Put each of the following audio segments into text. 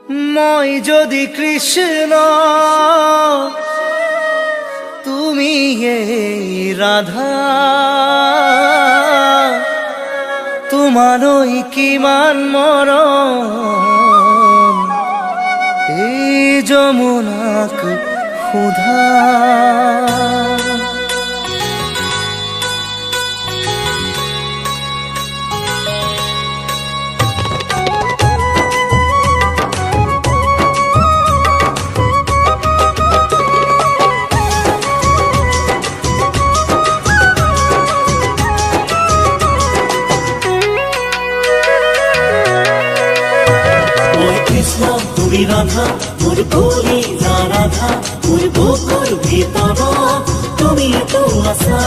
মই যদি কৃষ্ণ তুমি এই রাধা তোমারই কিমান মরম এই যমুনাক ক্ষুধা তুমি রাধা মোর কলিজা রাধা মোর বুকুর ভিতর তুমি তো আশা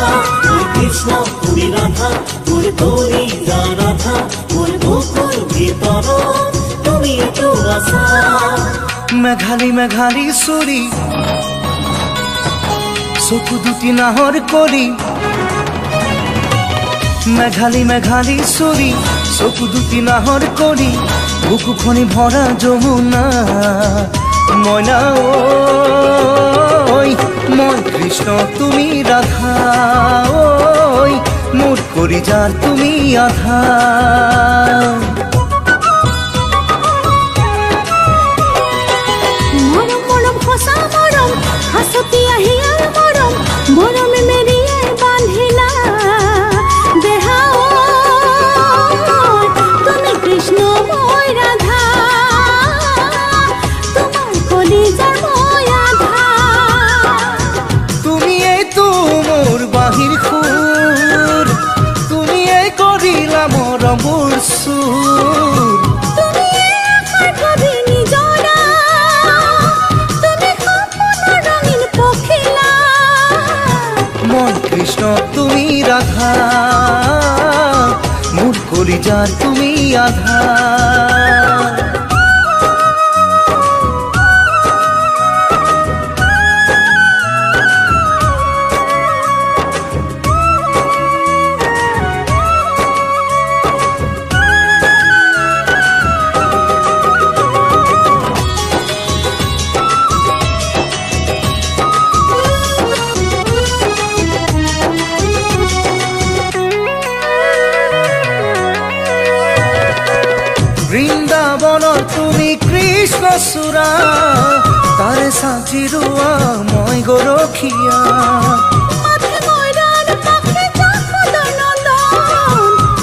কৃষ্ণ তুমি রাধা মোর কলিজা রাধা মোর বুকুর ভিতর তুমি তো আশা মেঘালী মেঘালী সুরি চকু দুটি নাহৰ কৰি মেঘালী মেঘালী সুৰি চকু দুটি নাহৰ কৰি বুকুখনি ভরা যমুনা ময়না ওই মই কৃষ্ণ তুমি রাধা ওই মোর কলিজার তুমি আধা মরম মরম খসা মরম হাসতি আহিয়া মরম মরমে মেরিয়ে বাঁধিলা দেহা তুমি কৃষ্ণ মই রাধা তোমার কলিজার মই আধা তুমি এই তো মোর বাহির খুর তুমি এই করিলা মরমুর সুর তুমি আখার কবি নিজরা তুমি কপনৰ ৰঙিন পখিলা মই কৃষ্ণ তুমি ৰাধা মোৰ কলিজাৰ তুমি আধা বৃন্দাবনৰ তুমি কৃষ্ণ সুৰা তাৰে সাঁচি ৰোৱা মই গৰখীয়া মাথে ময়দান পাখি চাঁদৰ নন্দন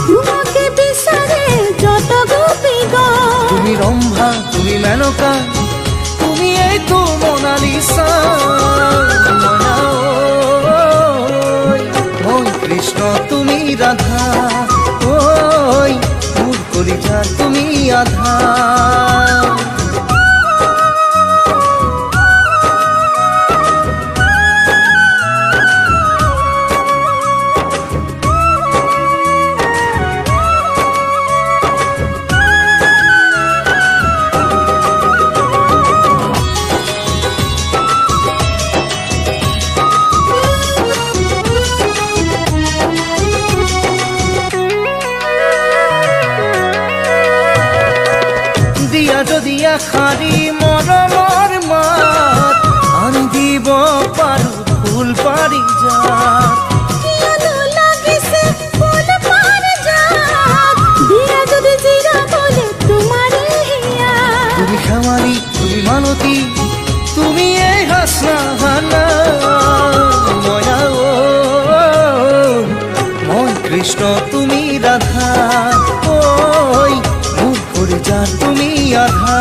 তোমাকে বিচাৰে যত গোপীগণ তুমি ৰম্ভা তুমি মেনকা তুমি এই তো মনালিসা মনা ওই মই কৃষ্ণ তুমি রাধা ওই মোর কলিজার তুমি আধা দিয়া যদি এখারি মৰমৰ মাত আনি দিব পাৰো ফুল পাৰি যাত কিয়নো লাগিছে ফুল পাৰিজাত দিয়া যদি জিৰা বলে তোমাৰে হিয়া তুমি খামারি তুমি মালতী তুমি এই হাসনা ময়না মই কৃষ্ণ তুমি রাধা ওই মোর কলিজার তুমি আধা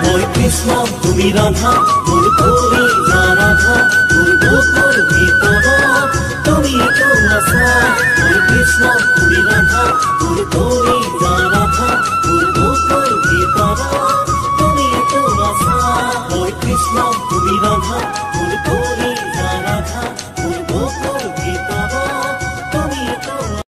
মই কৃষ্ণ তুমি রাধা মোর কলিজা রাধা মোর বুকুর